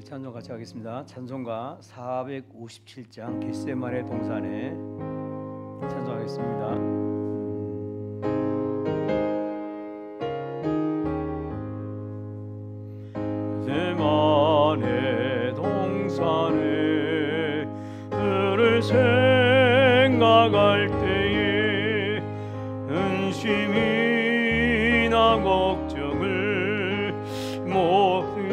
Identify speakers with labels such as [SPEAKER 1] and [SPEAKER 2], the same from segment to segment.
[SPEAKER 1] 찬송 같이 하겠습니다. 찬송가 457장 겟세마네 동산에 찬송하겠습니다. 겟세마네 동산에 그를 생각할 때에 근심이나 걱정을 모을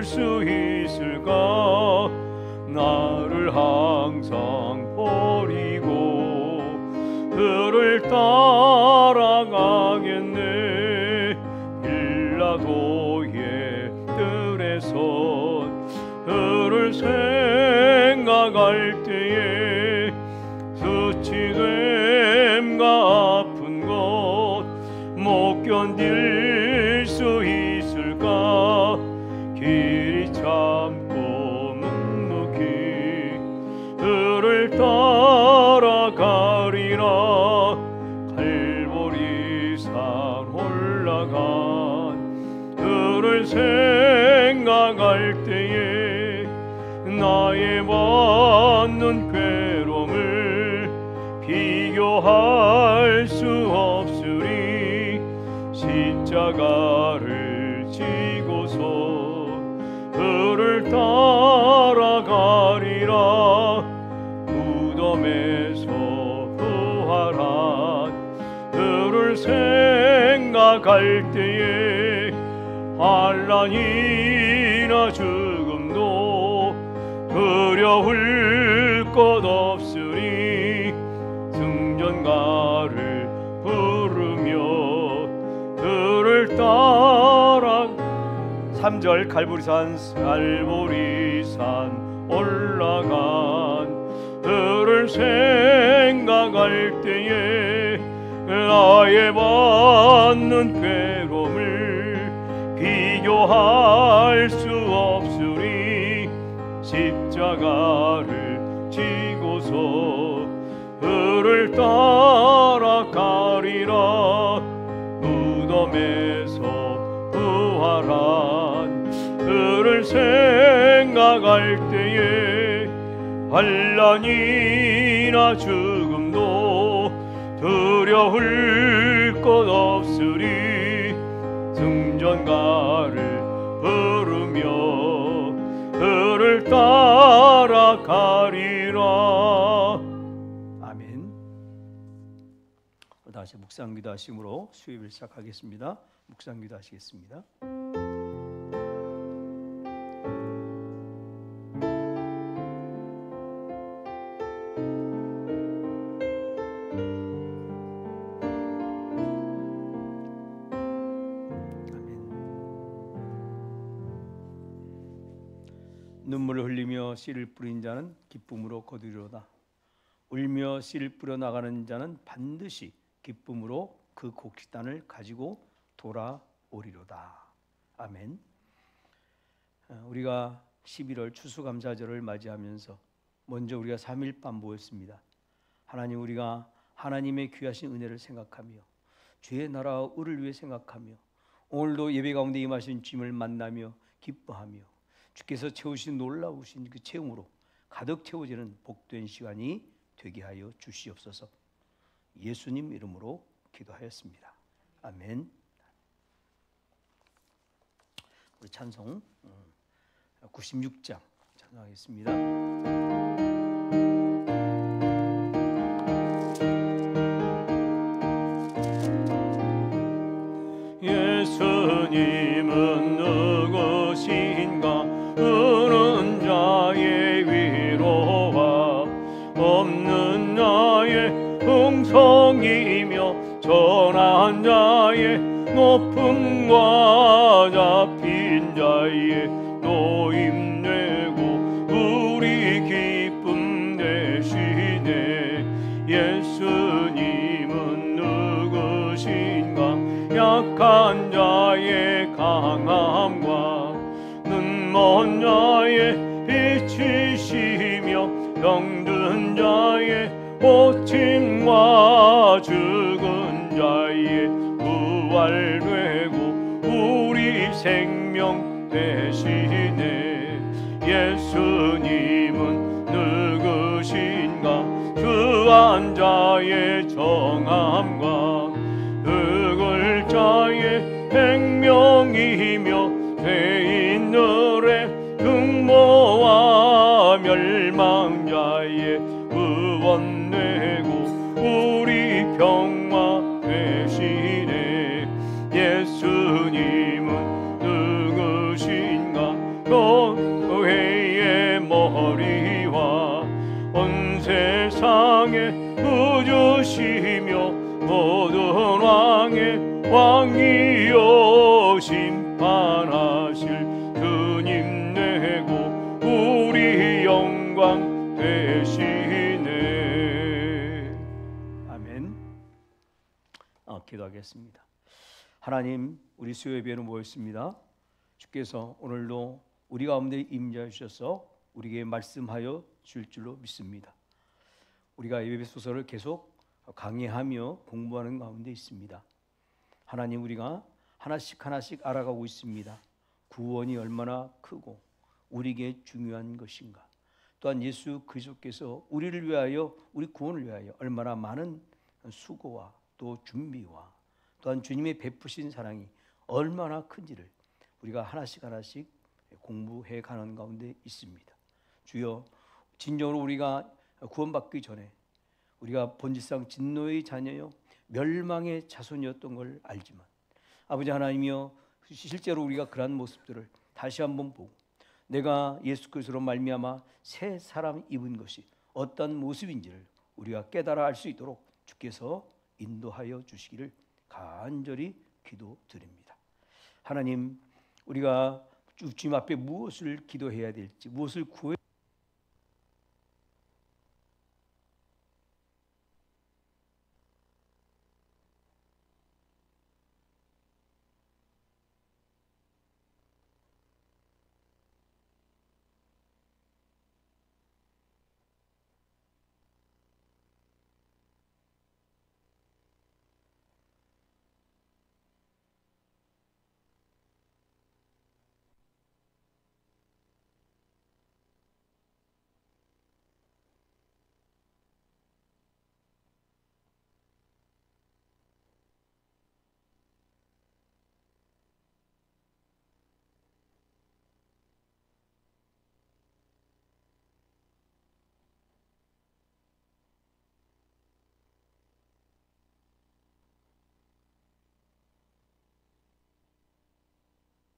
[SPEAKER 1] 수 있을까? 나를 항상 버리고 그를 따라가겠네. 빌라도의 뜰에서 그를 생각할 때에 수치됨과 아픈 것 못 견딜 수 있을까? 길이 참고 묵묵히 그를 따라가리라. 갈보리산 올라간 그를 생각할 때에 나의 받는 괴로움을 비교할 수 없으리. 십자가를 지고서 그를 따라가리라. 무덤에서 부활한 그를 생각할 때에 환난이나 죽음도 두려울 것 없으니 승전가를 부르며 그를 따라 3절 갈보리산 올라간 그를 생각할 때에 나의 받는 괴로움을 비교할 수 없으리. 십자가를 지고서 그를 따라가리라. 무덤에서 부활한 그를 생각할 때에 환난이나 죽음도 두려울 것 없으리. 승전가를 부르며 그를 따라가리라. 아멘. 다시 묵상기도 하심으로 수요일 시작하겠습니다. 묵상기도 하시겠습니다. 눈물을 흘리며 씨를 뿌린 자는 기쁨으로 거두리로다. 울며 씨를 뿌려 나가는 자는 반드시 기쁨으로 그 곡식단을 가지고 돌아오리로다. 아멘. 우리가 11월 추수감사절을 맞이하면서 먼저 우리가 3일 밤 모였습니다. 하나님, 우리가 하나님의 귀하신 은혜를 생각하며 주의 나라와 의를 위해 생각하며 오늘도 예배 가운데 임하신 주님을 만나며 기뻐하며 주께서 채우신 놀라우신 그 체험으로 가득 채워지는 복된 시간이 되게 하여 주시옵소서. 예수님 이름으로 기도하였습니다. 아멘. 우리 찬송 96장 찬송하겠습니다. 예수님은 누구신가? 우는 자의 위로와 없는 자의 풍성이며 전한 자의 높음과 잡힌 자의 노임되고 우리 기쁨 되시네. 예수님은 누구신가? 약한 자의 강함과 눈먼 자의 빛이시며 병든 자의 고침과 죽은 자의 부활되고 우리 생명 되시네. 예수님은 누구신가? 주한 자의 정함과 그 글자의 백명이며 죄인들의 흉모와 멸망자의 구원되고 우리 평화 되시네. 예수님은 누구신가? 교회의 머리와 온 세상의 구주시며 모든 왕의 왕이요 심판하실 주님 되고 우리 영광 되시네. 아멘. 기도하겠습니다. 하나님, 우리 수요 예배로 모였습니다. 주께서 오늘도 우리 가운데 임재해 주셔서 우리에게 말씀하여 줄 줄로 믿습니다. 우리가 예배 소설을 계속 강의하며 공부하는 가운데 있습니다. 하나님, 우리가 하나씩 하나씩 알아가고 있습니다. 구원이 얼마나 크고 우리에게 중요한 것인가. 또한 예수 그리스도께서 우리를 위하여, 우리 구원을 위하여 얼마나 많은 수고와 또 준비와 또한 주님의 베푸신 사랑이 얼마나 큰지를 우리가 하나씩 하나씩 공부해 가는 가운데 있습니다. 주여, 진정으로 우리가 구원받기 전에 우리가 본질상 진노의 자녀요 멸망의 자손이었던 걸 알지만 아버지 하나님이여, 실제로 우리가 그러한 모습들을 다시 한번 보고 내가 예수 그리스도로 말미암아 새 사람 입은 것이 어떤 모습인지를 우리가 깨달아 알 수 있도록 주께서 인도하여 주시기를 간절히 기도드립니다. 하나님, 우리가 주님 앞에 무엇을 기도해야 될지, 무엇을 구해야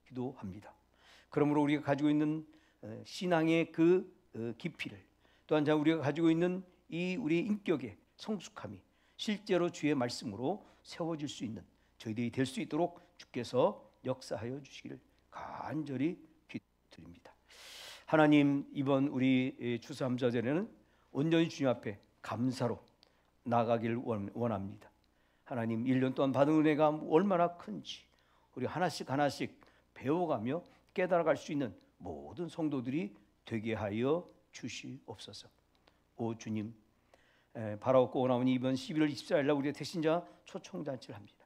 [SPEAKER 1] 기도합니다. 그러므로 우리가 가지고 있는 신앙의 그 깊이를, 또한 우리가 가지고 있는 이 우리 인격의 성숙함이 실제로 주의 말씀으로 세워질 수 있는 저희들이 될 수 있도록 주께서 역사하여 주시기를 간절히 기도드립니다. 하나님, 이번 우리 추수감사절에는 온전히 주님 앞에 감사로 나가길 원합니다. 하나님, 1년 동안 받은 은혜가 얼마나 큰지 우리 하나씩 하나씩 배워가며 깨달아갈 수 있는 모든 성도들이 되게 하여 주시옵소서. 오 주님, 바라옵고 원하오니 이번 11월 24일 날 우리가 택신자 초청잔치를 합니다.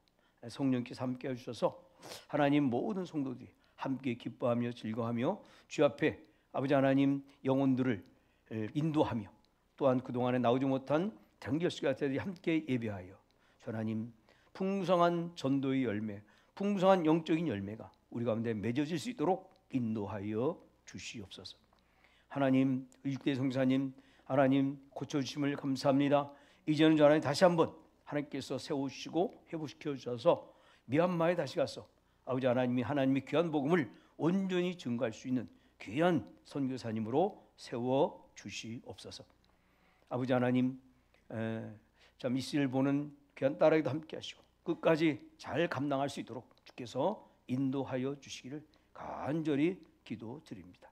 [SPEAKER 1] 성령께서 함께 해주셔서 하나님 모든 성도들이 함께 기뻐하며 즐거워하며 주 앞에 아버지 하나님 영혼들을 인도하며 또한 그동안에 나오지 못한 장결식자들이 함께 예배하여 하나님 풍성한 전도의 열매, 풍성한 영적인 열매가 우리 가운데 맺어질 수 있도록 인도하여 주시옵소서. 하나님, 일대 성사님, 하나님 고쳐주심을 감사합니다. 이제는 저 하나님 다시 한번 하나님께서 세우시고 회복시켜 주셔서 미얀마에 다시 가서 아버지 하나님이 하나님의 귀한 복음을 온전히 증거할 수 있는 귀한 선교사님으로 세워 주시옵소서. 아버지 하나님, 참 이슬을 보는 귀한 딸에게도 함께 하시고 끝까지 잘 감당할 수 있도록 주께서 인도하여 주시기를 간절히 기도드립니다.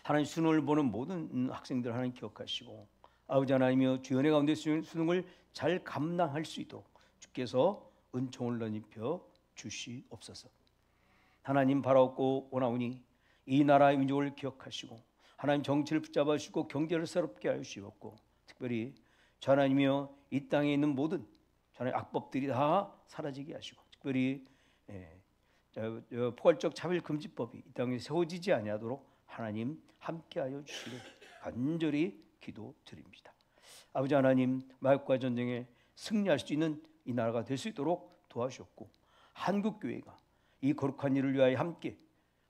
[SPEAKER 1] 하나님, 수능을 보는 모든 학생들 하나님 기억하시고 아버지 하나님이여 주 은혜 가운데 수능을 잘 감당할 수 있도록 주께서 은총을 넓혀 주시옵소서. 하나님, 바라옵고 원하오니 이 나라의 민족을 기억하시고 하나님 정치를 붙잡아 주시고 경제를 새롭게 하여 주시옵고 특별히 주 하나님이여 이 땅에 있는 모든 하나님 악법들이 다 사라지게 하시고 특별히 포괄적 차별금지법이 이 땅에 세워지지 아니하도록 하나님 함께하여 주시길 간절히 기도드립니다. 아버지 하나님, 마약과 전쟁에 승리할 수 있는 이 나라가 될 수 있도록 도와주셨고, 한국교회가 이 거룩한 일을 위하여 함께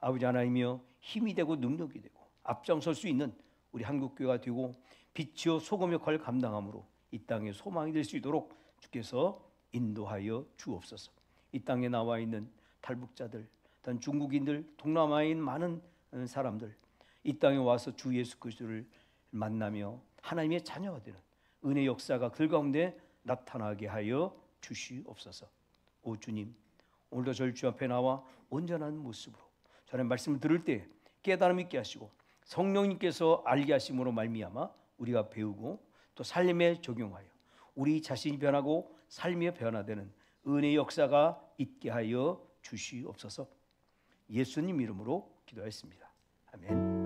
[SPEAKER 1] 아버지 하나님이여 힘이 되고 능력이 되고 앞장설 수 있는 우리 한국교회가 되고 빛이요 소금 역할을 감당함으로 이 땅에 소망이 될 수 있도록 주께서 인도하여 주옵소서. 이 땅에 나와 있는 탈북자들, 단 중국인들, 동남아에 있는 많은 사람들, 이 땅에 와서 주 예수 그리스도를 만나며 하나님의 자녀가 되는 은혜 역사가 그 가운데 나타나게 하여 주시옵소서. 오 주님, 오늘도 저희 주 앞에 나와 온전한 모습으로 저는 말씀을 들을 때 깨달음 있게 하시고 성령님께서 알게 하심으로 말미암아 우리가 배우고 또 삶에 적용하여 우리 자신이 변하고 삶이 변화되는 은혜의 역사가 있게 하여 주시옵소서. 예수님 이름으로 기도했습니다. 아멘.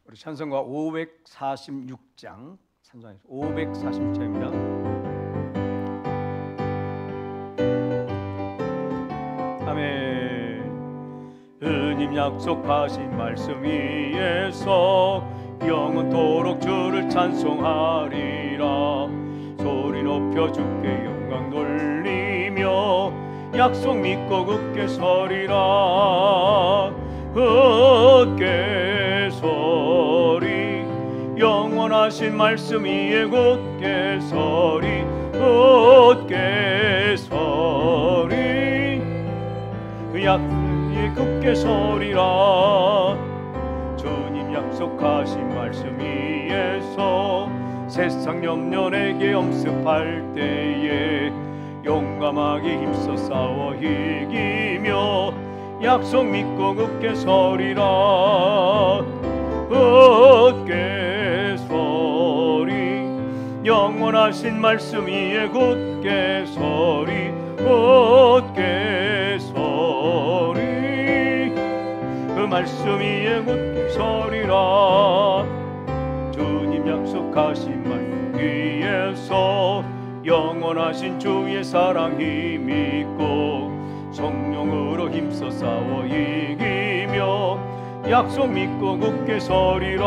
[SPEAKER 1] 우리 찬송가 546장 찬송가 546장입니다. 아멘. 주님 약속하신 말씀 위에서 영원토록 주를 찬송하리라. 소리 높여 주께 영광 돌리며 약속 믿고 굳게 서리라. 굳게 서리. 영원하신 말씀 위에 굳게 서리. 굳게 서리. 그 약속에 굳게 서리라. 주님 약속하신 말씀 위에서 세상 염려 내게 엄습할 때에 용감하게 힘써 싸워 이기며 약속 믿고 굳게 서리라. 굳게 서리. 영원하신 말씀 위에 굳게 서리. 굳게 서리. 그 말씀 위에 굳게 서리라. 주님 약속하신 말씀 위에서 영원하신 주의 사랑 힘있고 성령으로 힘써 싸워 이기며 약속 믿고 굳게 서리라.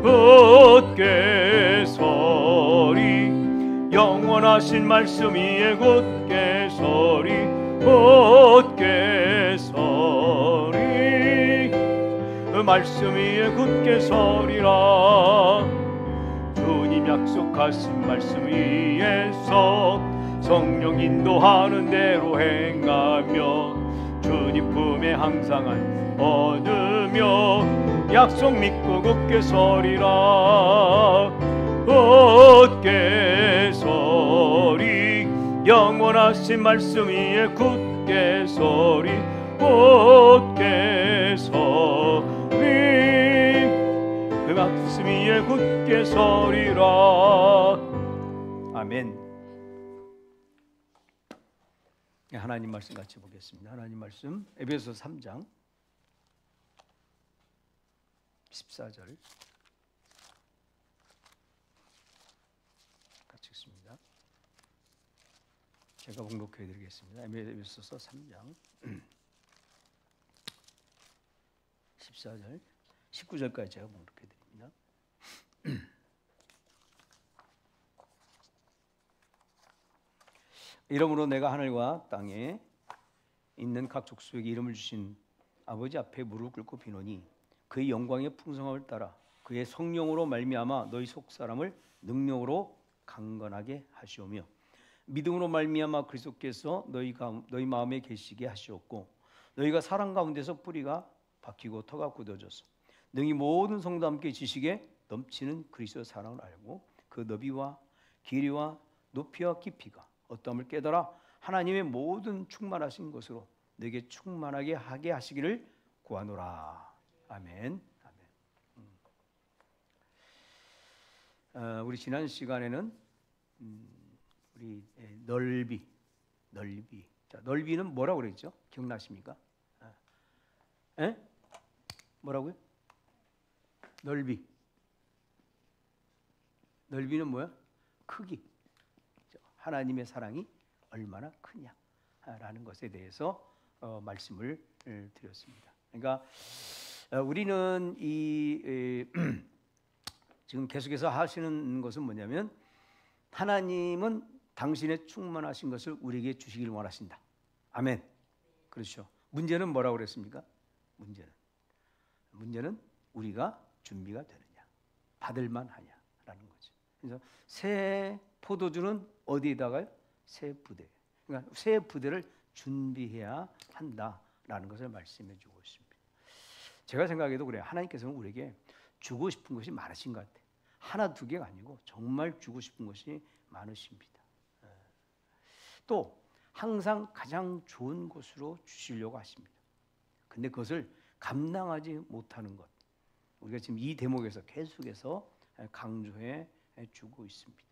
[SPEAKER 1] 굳게 서리. 영원하신 말씀 위에 굳게 서리. 굳게 서리. 그 말씀 위에 굳게 서리라. 주님 약속하신 말씀 위에서 성령 인도하는 대로 행하며 주님 품에 항상 얻으며 약속 믿고 굳게 서리라. 굳게 서리. 영원하신 말씀 위에 굳게 서리. 굳게 서리. 그 말씀 위에 굳게 서리라. 아멘. 하나님 말씀 같이 보겠습니다. 하나님 말씀 에베소서 3장 14절 같이 읽습니다. 제가 봉독해 드리겠습니다. 에베소서 3장 14절 19절까지 제가 봉독해 드립니다. 이러므로 내가 하늘과 땅에 있는 각 족속에게 이름을 주신 아버지 앞에 무릎 꿇고 비노니 그의 영광의 풍성함을 따라 그의 성령으로 말미암아 너희 속 사람을 능력으로 강건하게 하시오며 믿음으로 말미암아 그리스도께서 너희 마음에 계시게 하시었고 너희가 사랑 가운데서 뿌리가 박히고 터가 굳어져서 능히 모든 성도 함께 지식에 넘치는 그리스도의 사랑을 알고 그 너비와 길이와 높이와 깊이가 어떠함을 깨달아 하나님의 모든 충만하신 것으로 내게 충만하게 하게 하시기를 구하노라. 아멘. 아멘. 우리 지난 시간에는 우리 넓이. 자, 넓이는 뭐라고 그랬죠? 기억나십니까? 에? 뭐라고요? 넓이. 넓이는 뭐야? 크기. 하나님의 사랑이 얼마나 크냐라는 것에 대해서 말씀을 드렸습니다. 그러니까 우리는 지금 계속해서 하시는 것은 뭐냐면 하나님은 당신의 충만하신 것을 우리에게 주시기를 원하신다. 아멘. 그렇죠. 문제는 뭐라고 그랬습니까? 문제는 우리가 준비가 되느냐, 받을만 하냐라는 거죠. 그래서 새 포도주는 어디에다가요? 새 부대. 그러니까 새 부대를 준비해야 한다라는 것을 말씀해 주고 있습니다. 제가 생각해도 그래요. 하나님께서는 우리에게 주고 싶은 것이 많으신 것 같아요. 하나 두 개가 아니고 정말 주고 싶은 것이 많으십니다. 또 항상 가장 좋은 곳으로 주시려고 하십니다. 근데 그것을 감당하지 못하는 것, 우리가 지금 이 대목에서 계속해서 강조해 주고 있습니다.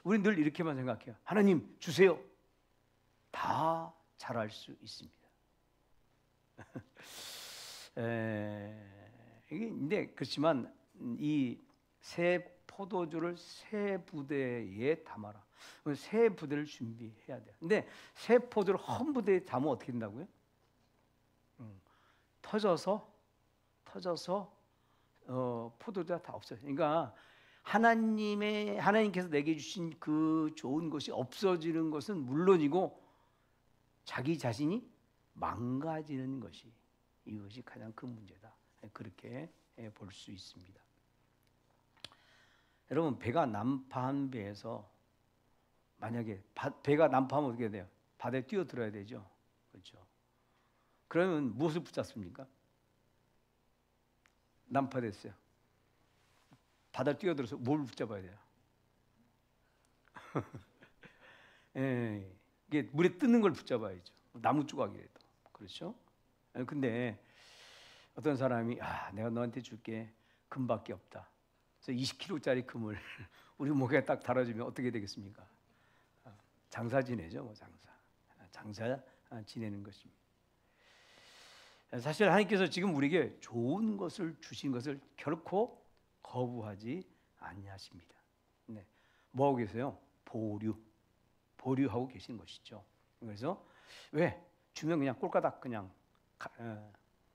[SPEAKER 1] 우리는 늘 이렇게만 생각해요. 하나님 주세요. 다 잘할 수 있습니다. 근데 그렇지만 이 새 포도주를 새 부대에 담아라. 새 부대를 준비해야 돼요. 근데 새 포도를 한 부대에 담으면 어떻게 된다고요? 터져서 포도주가 다 없어요. 그러니까 하나님께서 내게 주신 그 좋은 것이 없어지는 것은 물론이고 자기 자신이 망가지는 것이 이것이 가장 큰 문제다. 그렇게 볼 수 있습니다. 여러분 배가 난파한 배에서 만약에 배가 난파하면 어떻게 돼요? 바다에 뛰어들어야 되죠. 그렇죠? 그러면 무엇을 붙잡습니까? 난파됐어요. 바다에 뛰어들어서 뭘 붙잡아야 돼요? 이게 물에 뜨는 걸 붙잡아야죠. 나무 조각이라도. 그렇죠? 근데 어떤 사람이 내가 너한테 줄게 금밖에 없다. 그래서 20kg짜리 금을 우리 목에 딱 달아주면 어떻게 되겠습니까? 장사 지내죠, 장사 지내는 것입니다. 사실 하나님께서 지금 우리에게 좋은 것을 주신 것을 결코 거부하지 아니하십니다. 네, 뭐 하고 계세요? 보류하고 계신 것이죠. 그래서 왜 주면 그냥 꼴까닥 그냥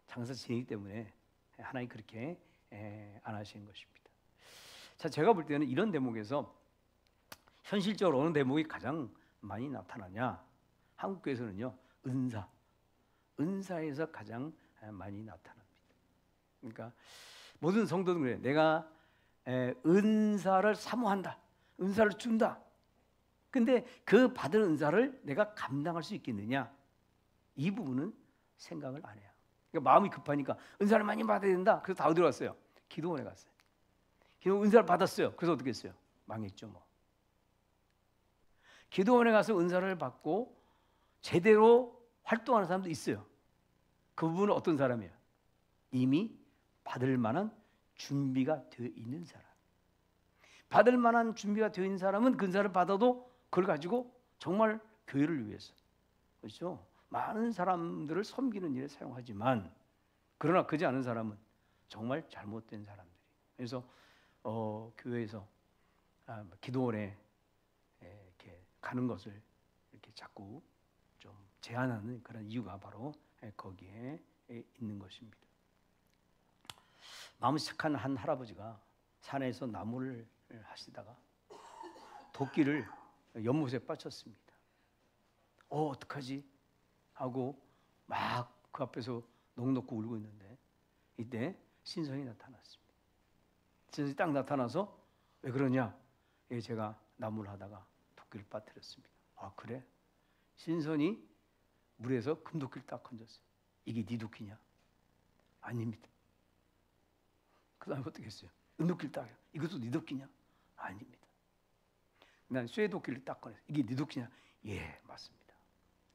[SPEAKER 1] 장사 지내기 때문에 하나님 그렇게 안 하시는 것입니다. 자, 제가 볼 때는 이런 대목에서 현실적으로 어느 대목이 가장 많이 나타나냐? 한국교회에서는요, 은사에서 가장 많이 나타납니다. 그러니까 모든 성도는 그래요. 내가 은사를 사모한다. 은사를 준다. 근데 그 받은 은사를 내가 감당할 수 있겠느냐? 이 부분은 생각을 안 해요. 그러니까 마음이 급하니까 은사를 많이 받아야 된다. 그래서 다 어디로 갔어요? 기도원에 갔어요. 기도원 은사를 받았어요. 그래서 어떻게 했어요? 망했죠 뭐. 기도원에 가서 은사를 받고 제대로 활동하는 사람도 있어요. 그 부분은 어떤 사람이에요? 이미 받을 만한 준비가 되어 있는 사람. 받을 만한 준비가 되어 있는 사람은 그 은사를 받아도 그걸 가지고 정말 교회를 위해서, 그렇죠? 많은 사람들을 섬기는 일에 사용하지만, 그러나 그지 않은 사람은 정말 잘못된 사람들이. 그래서 교회에서 기도원에 이렇게 가는 것을 이렇게 자꾸 좀 제한하는 그런 이유가 바로 거기에 있는 것입니다. 마음 착한 한 할아버지가 산에서 나무를 하시다가 도끼를 연못에 빠쳤습니다. 어떡하지? 하고 막 그 앞에서 넋놓고 울고 있는데 이때 신선이 나타났습니다. 신선이 딱 나타나서 왜 그러냐? 제가 나무를 하다가 도끼를 빠뜨렸습니다. 그래? 신선이 물에서 금도끼를 딱 건졌어요. 이게 네 도끼냐? 아닙니다. 그 다음에 어떻게 했어요? 은도끼를 딱 해요. 이것도 네 도끼냐? 아닙니다. 난 쇠 도끼를 딱 꺼냈어요. 이게 네 도끼냐? 예, 맞습니다.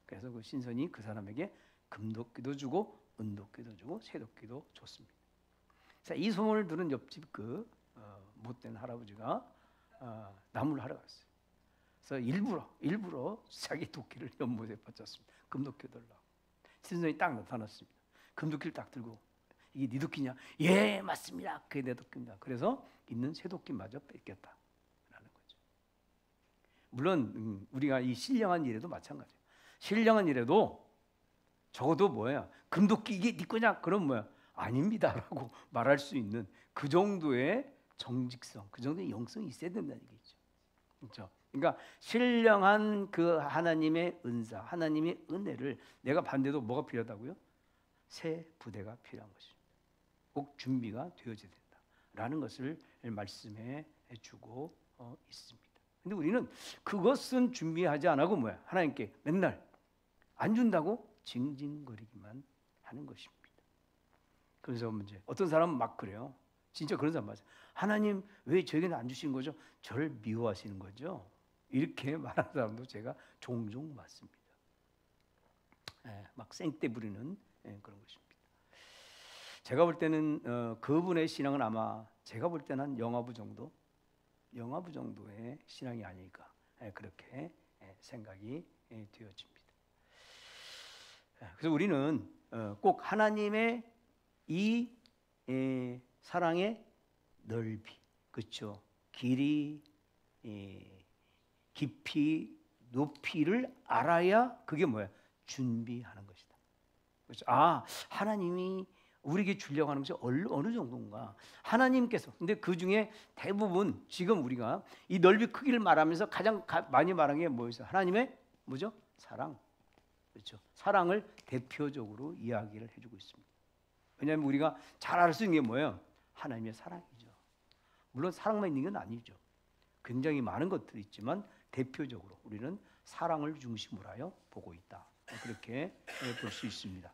[SPEAKER 1] 그래서 그 신선이 그 사람에게 금도끼도 주고 은도끼도 주고 쇠도끼도 줬습니다. 자, 이 소문을 들은 옆집 그 못된 할아버지가 나무를 하러 갔어요. 그래서 일부러 자기 도끼를 연못에 빠졌습니다. 금도끼 들라고. 신선이 딱 나타났습니다. 금도끼를 딱 들고 이게 네 도끼냐? 예, 맞습니다. 그게 내 도끼입니다. 그래서 있는 쇠도끼마저 뺏겼다라는 물론 우리가 이 신령한 일에도 마찬가지예요. 신령한 일에도 적어도 뭐야? 금도끼 이게 네 거냐? 그럼 뭐야? 아닙니다라고 말할 수 있는 그 정도의 정직성, 그 정도의 영성이 있어야 된다는 얘기죠. 그렇죠? 그러니까 신령한 그 하나님의 은사, 하나님의 은혜를 내가 반대로 뭐가 필요하다고요? 새 부대가 필요한 것입니다. 꼭 준비가 되어져야 된다라는 것을 말씀해 주고 있습니다. 근데 우리는 그것은 준비하지 않고 뭐야? 하나님께 맨날 안 준다고 징징거리기만 하는 것입니다. 그래서 문제. 어떤 사람은 막 그래요. 진짜 그런 사람 맞아요. 하나님 왜 저에게는 안 주신 거죠? 저를 미워하시는 거죠? 이렇게 말하는 사람도 제가 종종 봤습니다. 막 생떼 부리는 그런 것입니다. 제가 볼 때는 그분의 신앙은 아마 제가 볼 때는 한 영아부 정도의 신앙이 아닐까 그렇게 생각이 되어집니다. 그래서 우리는 꼭 하나님의 이 사랑의 넓이, 그렇죠? 길이, 깊이, 높이를 알아야 그게 뭐야? 준비하는 것이다. 그렇죠? 아, 하나님이 우리에게 주려고 하는 것이 어느 정도인가? 하나님께서 근데 그 중에 대부분 지금 우리가 이 넓이 크기를 말하면서 가장 많이 말한 게 뭐였어요? 하나님의 뭐죠? 사랑. 그렇죠? 사랑을 대표적으로 이야기를 해주고 있습니다. 왜냐하면 우리가 잘 알 수 있는 게 뭐예요? 하나님의 사랑이죠. 물론 사랑만 있는 건 아니죠. 굉장히 많은 것들이 있지만 대표적으로 우리는 사랑을 중심으로 하여 보고 있다. 그렇게 볼 수 있습니다.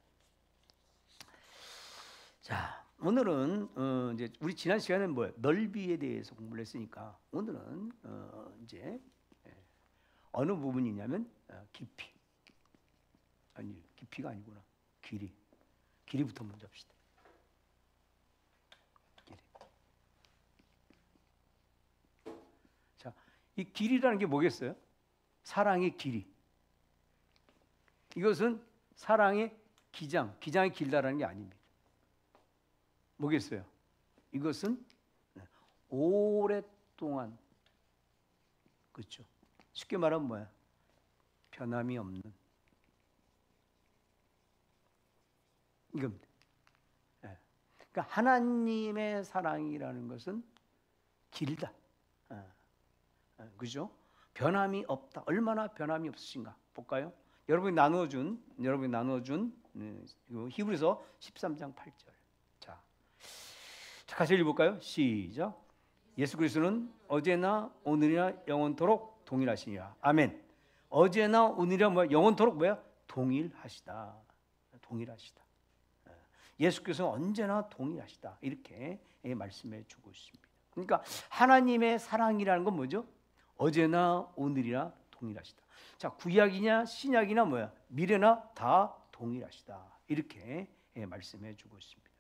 [SPEAKER 1] 자, 오늘은 이제 우리 지난 시간에 뭐예요? 넓이에 대해서 공부를 했으니까 오늘은 이제 어느 부분이냐면 깊이. 아니, 깊이가 아니구나. 길이부터 먼저 합시다. 길이. 자, 이 길이라는 게 뭐겠어요? 사랑의 길이. 이것은 사랑의 기장이 길다라는 게 아닙니다. 뭐겠어요? 이것은 오랫동안, 그렇죠? 쉽게 말하면 뭐야? 변함이 없는 이겁니다. 그러니까 하나님의 사랑이라는 것은 길다. 그죠? 변함이 없다. 얼마나 변함이 없으신가? 볼까요? 여러분이 나누어준 히브리서 13장 8절. 자, 같이 읽어볼까요? 시작. 예수 그리스도는 어제나 오늘이나 영원토록 동일하시니라. 아멘. 어제나 오늘이나 뭐야? 영원토록 뭐야? 동일하시다. 예수께서는 언제나 동일하시다. 이렇게 말씀해 주고 있습니다. 그러니까 하나님의 사랑이라는 건 뭐죠? 어제나 오늘이나 동일하시다. 자, 구약이냐 신약이나 뭐야? 미래나 다 동일하시다. 이렇게 말씀해 주고 있습니다.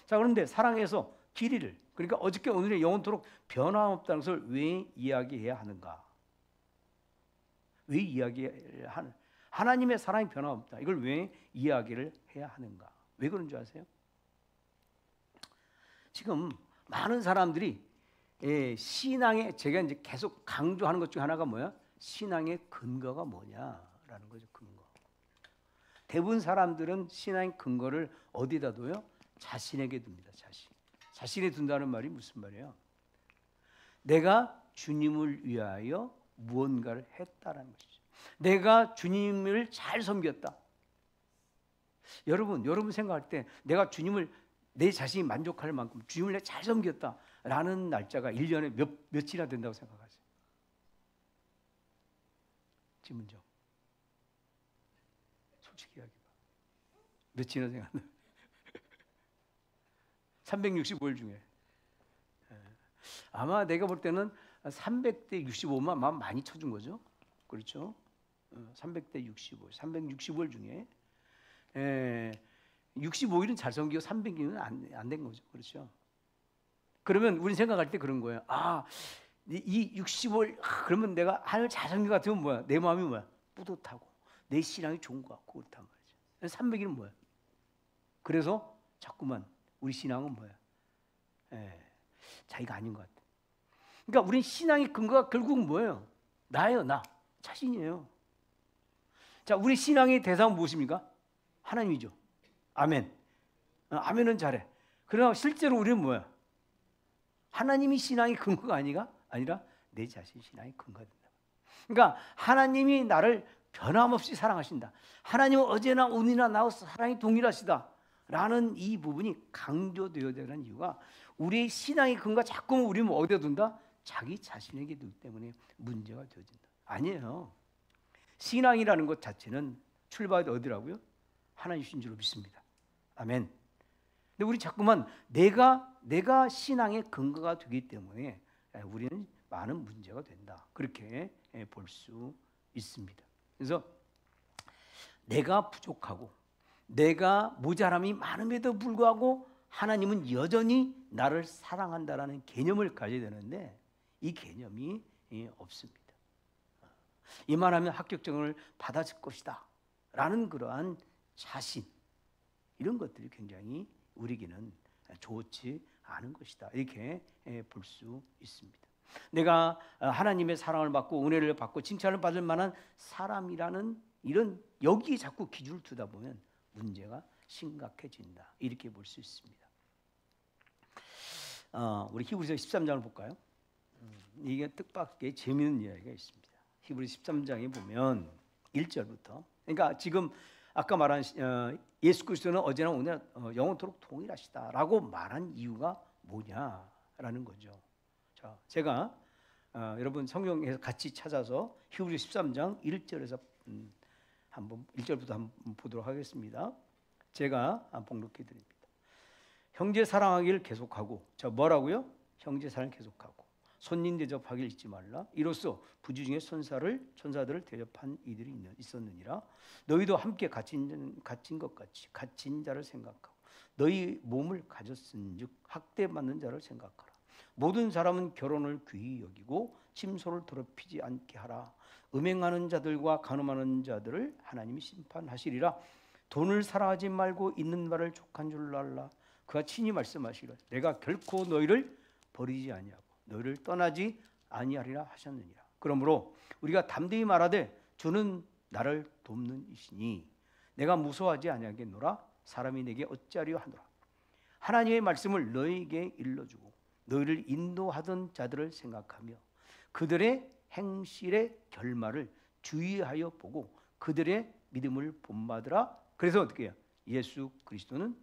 [SPEAKER 1] 자, 그런데 사랑에서 길이를, 그러니까 어저께 오늘의 영원토록 변함없다는 것을 왜 이야기해야 하는가? 왜 이야기를 하는? 하나님의 사랑이 변함없다. 이걸 왜 이야기를 해야 하는가? 왜 그런 줄 아세요? 지금 많은 사람들이 신앙에, 제가 이제 계속 강조하는 것 중에 하나가 뭐야? 신앙의 근거가 뭐냐라는 거죠. 근거. 대부분 사람들은 신앙의 근거를 어디다 둬요? 자신에게 둡니다. 자신에 둔다는 말이 무슨 말이에요? 내가 주님을 위하여 무언가를 했다라는 것이죠. 내가 주님을 잘 섬겼다. 여러분 생각할 때 내가 주님을, 내 자신이 만족할 만큼 주님을 내가 잘 섬겼다라는 날짜가 1년에 며칠이나 된다고 생각하세요? 질문죠. 솔직히 이야기해봐. 며칠이나 생각나요? 365일 중에 아마 내가 볼 때는 300대 65만 많이 쳐준 거죠. 그렇죠? 300대 65, 365일 중에 65일은 잘 섬기고 300일은 안 된 거죠. 그렇죠? 그러면 우리 생각할 때 그런 거예요. 아, 이 65일 그러면 내가 하늘 잘 섬긴 것 같으면 뭐야? 내 마음이 뭐야? 뿌듯하고 내 신앙이 좋은 것 같고 그렇단 말이죠. 300일은 뭐야? 그래서 자꾸만 우리 신앙은 뭐야? 자기가 아닌 것 같아. 그러니까 우리 신앙의 근거가 결국은 뭐예요? 나예요, 나 자신이에요. 자, 우리 신앙의 대상은 무엇입니까? 하나님이죠. 아멘. 아멘은 잘해. 그러나 실제로 우리는 뭐야? 하나님이 신앙의 근거가 아니라 내 자신 신앙의 근거가 된다. 그러니까 하나님이 나를 변함없이 사랑하신다. 하나님은 어제나 오늘이나 나와 사랑이 동일하시다. 라는 이 부분이 강조되어야 되는 이유가 우리의 신앙의 근거가 자꾸 우리는 어디에 둔다? 자기 자신에게 두기 때문에 문제가 되어진다. 아니에요. 신앙이라는 것 자체는 출발이 어디라고요? 하나님이신 줄로 믿습니다. 아멘. 근데 우리 자꾸만 내가 신앙의 근거가 되기 때문에 우리는 많은 문제가 된다. 그렇게 볼 수 있습니다. 그래서 내가 부족하고 내가 모자람이 많음에도 불구하고 하나님은 여전히 나를 사랑한다라는 개념을 가져야 되는데 이 개념이 없습니다. 이만하면 합격증을 받았을 것이다 라는 그러한 자신, 이런 것들이 굉장히 우리에게는 좋지 않은 것이다, 이렇게 볼 수 있습니다. 내가 하나님의 사랑을 받고 은혜를 받고 칭찬을 받을 만한 사람이라는 이런 여기에 자꾸 기준을 두다 보면 문제가 심각해진다, 이렇게 볼 수 있습니다. 우리 히브리서 13장을 볼까요? 이게 뜻밖의 재미있는 이야기가 있습니다. 히브리 13장에 보면 1절부터, 그러니까 지금 아까 말한 예수 그리스도는 어제나 오늘 영원토록 동일하시다라고 말한 이유가 뭐냐라는 거죠. 자, 제가 여러분 성경에서 같이 찾아서 히브리 13장 1절에서 한번 1절부터 한번 보도록 하겠습니다. 제가 봉독해 드립니다. 형제 사랑하기를 계속하고, 자 뭐라고요? 형제 사랑 계속하고 손님 대접하기를 잊지 말라. 이로써 부주 중에 천사들을 대접한 이들이 있었느니라. 너희도 함께 갇힌 것 같이 갇힌 자를 생각하고 너희 몸을 가졌은즉 학대받는 자를 생각하라. 모든 사람은 결혼을 귀히 여기고 침소를 더럽히지 않게 하라. 음행하는 자들과 간음하는 자들을 하나님이 심판하시리라. 돈을 사랑하지 말고 있는 말을 족한 줄 알라. 그가 친히 말씀하시기를 내가 결코 너희를 버리지 아니하고 너희를 떠나지 아니하리라 하셨느니라. 그러므로 우리가 담대히 말하되 주는 나를 돕는 이시니 내가 무서워하지 아니하겠노라. 사람이 내게 어찌하리요 하노라. 하나님의 말씀을 너희에게 일러주고 너희를 인도하던 자들을 생각하며 그들의 행실의 결말을 주의하여 보고 그들의 믿음을 본받으라. 그래서 어떻게 해요? 예수 그리스도는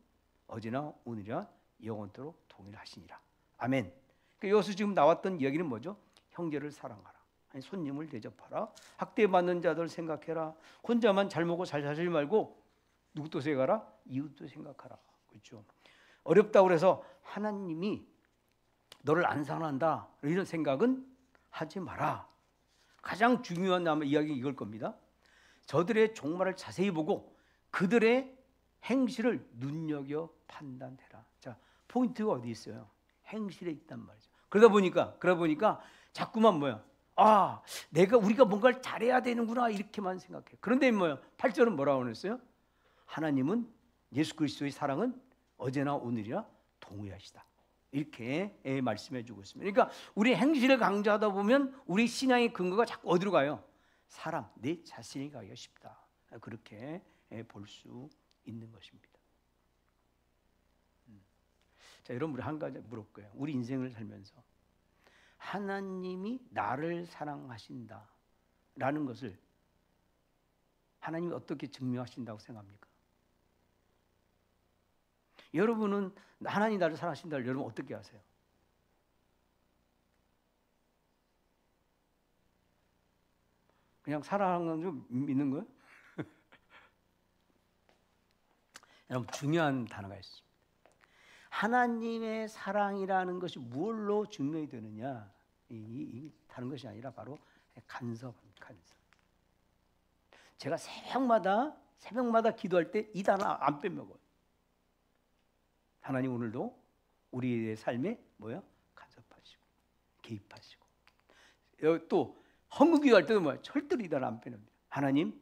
[SPEAKER 1] 어제나 오늘이나 영원토록 동일하시니라. 아멘. 여기서 지금 나왔던 이야기는 뭐죠? 형제를 사랑하라. 아니, 손님을 대접하라. 학대받는 자들 생각해라. 혼자만 잘 먹고 잘 사지 말고 누구도 생각하라? 이웃도 생각하라. 그렇죠? 어렵다고 해서 하나님이 너를 안 사랑한다 이런 생각은 하지 마라. 가장 중요한 아마 이야기 이걸 겁니다. 저들의 종말을 자세히 보고 그들의 행실을 눈여겨 판단해라. 자, 포인트가 어디 있어요? 행실에 있단 말이죠. 그러다 보니까 자꾸만 뭐야? 우리가 뭔가를 잘해야 되는구나 이렇게만 생각해. 그런데 뭐야? 8절은 뭐라고 했어요? 하나님은 예수 그리스도의 사랑은 어제나 오늘이나 동일하시다. 이렇게 말씀해 주고 있습니다. 그러니까 우리 행실을 강조하다 보면 우리 신앙의 근거가 자꾸 어디로 가요? 사람, 내 자신이 가기가 쉽다. 그렇게 볼 수 있는 것입니다. 자, 여러분 우리 한 가지 물어볼 거예요. 우리 인생을 살면서 하나님이 나를 사랑하신다라는 것을 하나님이 어떻게 증명하신다고 생각합니까? 여러분은 하나님이 나를 사랑하신다를 여러분 어떻게 아세요? 그냥 사랑하는 줄 믿는 거예요? 여러분 중요한 단어가 있습니다. 하나님의 사랑이라는 것이 무엇로 증명이 되느냐? 이 다른 것이 아니라 바로 간섭입니다. 간섭. 제가 새벽마다 기도할 때 이 단어 안 빼먹어요. 하나님 오늘도 우리의 삶에 뭐야? 간섭하시고 개입하시고. 또 헌금기도할 때도 뭐야? 절대로 이 단어 안 빼놓습니다. 하나님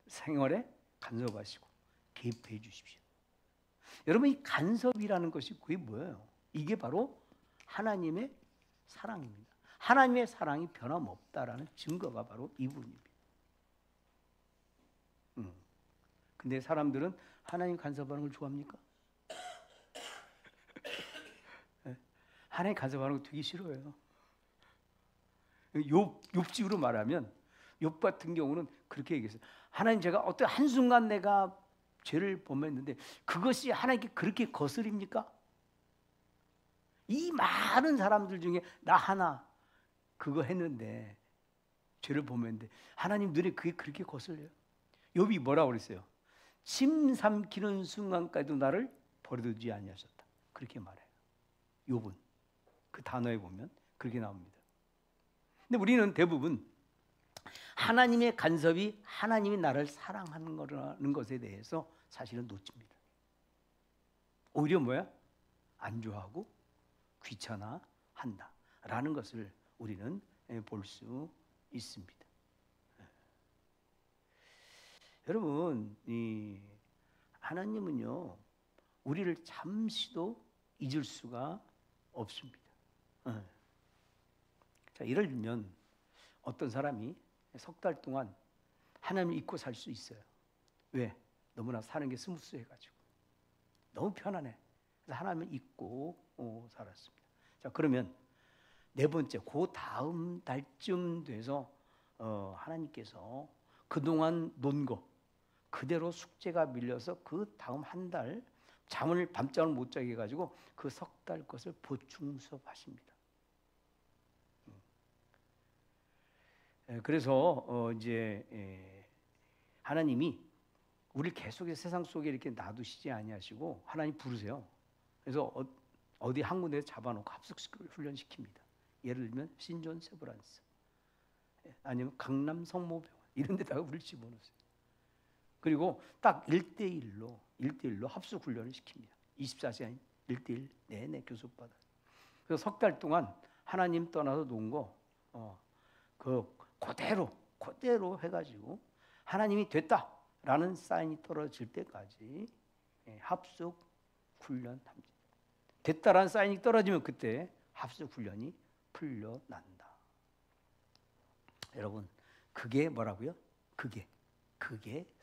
[SPEAKER 1] 생활에 간섭하시고 개입해 주십시오. 여러분 이 간섭이라는 것이 그게 뭐예요? 이게 바로 하나님의 사랑입니다. 하나님의 사랑이 변함없다라는 증거가 바로 이분입니다. 근데 사람들은 하나님 간섭하는 걸 좋아합니까? 하나님 간섭하는 거 되게 싫어해요. 욥집으로 말하면 욥 같은 경우는 그렇게 얘기했어요. 하나님, 제가 어떤 한순간 내가 죄를 범했는데 그것이 하나님께 그렇게 거슬립니까? 이 많은 사람들 중에 나 하나 그거 했는데, 죄를 범했는데 하나님 눈에 그게 그렇게 거슬려요? 욥이 뭐라고 그랬어요? 침 삼키는 순간까지도 나를 버려두지 아니하셨다, 그렇게 말해요. 욥은 그 단어에 보면 그렇게 나옵니다. 근데 우리는 대부분 하나님의 간섭이 하나님이 나를 사랑하는 거라는 것에 대해서 사실은 놓칩니다. 오히려 뭐야? 안 좋아하고 귀찮아한다라는 것을 우리는 볼 수 있습니다. 여러분, 이 하나님은요, 우리를 잠시도 잊을 수가 없습니다. 자, 예를 들면 어떤 사람이 석 달 동안 하나님을 잊고 살 수 있어요. 왜? 너무나 사는 게 스무스해가지고 너무 편안해. 그래서 하나님을 잊고 살았습니다. 자, 그러면 네 번째, 그 다음 달쯤 돼서 하나님께서 그동안 논 거 그대로 숙제가 밀려서 그 다음 한 달 잠을 밤잠을 못 자게 해가지고 그 석 달 것을 보충 수업하십니다. 그래서 이제 하나님이 우리를 계속해서 세상 속에 이렇게 놔두시지 아니하시고 하나님 부르세요. 그래서 어디 한 군데 잡아놓고 합숙 훈련시킵니다. 예를 들면 신존 세브란스, 아니면 강남 성모병원 이런 데다가 우리를 집어넣으세요. 그리고 딱 1대1로 합숙 훈련을 시킵니다. 24시간 1대1 내내 교섭받아요. 그래서 석 달 동안 하나님 떠나서 놓은 거 그대로 해가지고 하나님이 됐다라는 사인이 떨어질 때까지 합숙 훈련합니다. 됐다라는 사인이 떨어지면 그때 합숙 훈련이 풀려난다. 여러분, 그게 뭐라고요? 그게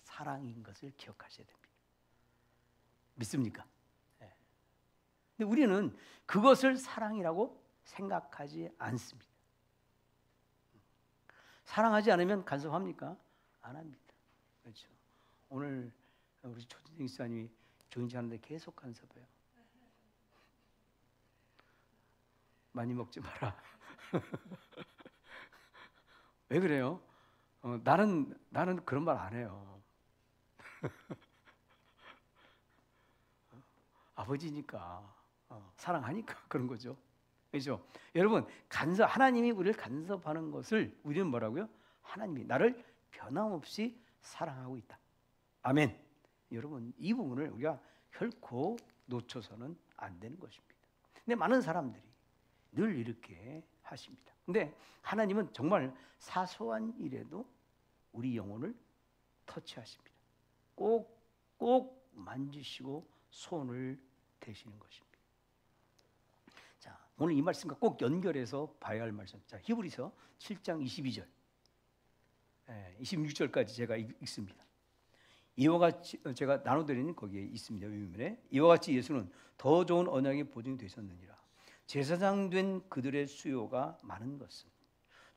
[SPEAKER 1] 사랑인 것을 기억하셔야 됩니다. 믿습니까? 네. 근데 우리는 그것을 사랑이라고 생각하지 않습니다. 사랑하지 않으면 간섭합니까? 안 합니다. 그렇죠. 오늘 우리 조진생 집사님이 조인지 하는데 계속 간섭해요. 많이 먹지 마라. 왜 그래요? 나는 그런 말 안 해요. 아버지니까 사랑하니까 그런 거죠. 그렇죠? 여러분, 하나님이 우리를 간섭하는 것을 우리는 뭐라고요? 하나님이 나를 변함없이 사랑하고 있다. 아멘. 여러분, 이 부분을 우리가 결코 놓쳐서는 안 되는 것입니다. 근데 많은 사람들이 늘 이렇게 하십니다. 근데 하나님은 정말 사소한 일에도 우리 영혼을 터치하십니다. 꼭 만지시고 손을 대시는 것입니다. 자, 오늘 이 말씀과 꼭 연결해서 봐야 할 말씀. 자, 히브리서 7장 22절, 26절까지 제가 읽습니다. 이와 같이 제가 나눠드리는 거기에 있습니다. 의문에 이와 같이 예수는 더 좋은 언약의 보증이 되셨느니라. 제사장 된 그들의 수요가 많은 것은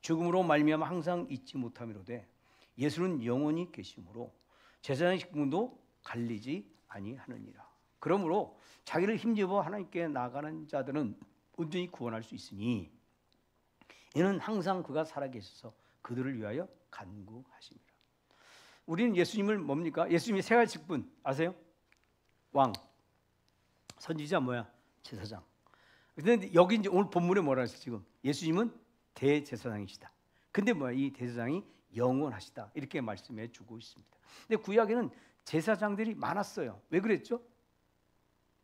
[SPEAKER 1] 죽음으로 말미암아 항상 잊지 못함이로되 예수는 영원히 계심으로 제사장의 직분도 갈리지 아니하느니라. 그러므로 자기를 힘입어 하나님께 나아가는 자들은 온전히 구원할 수 있으니 이는 항상 그가 살아계셔서 그들을 위하여 간구하십니다. 우리는 예수님을 뭡니까? 예수님이 세 가지 직분 아세요? 왕, 선지자, 뭐야? 제사장. 그런데 여기 이제 오늘 본문에 뭐라 했어요? 지금 예수님은 대제사장이시다. 근데 뭐야? 이 대제사장이 영원하시다. 이렇게 말씀해 주고 있습니다. 근데 구약에는 제사장들이 많았어요. 왜 그랬죠?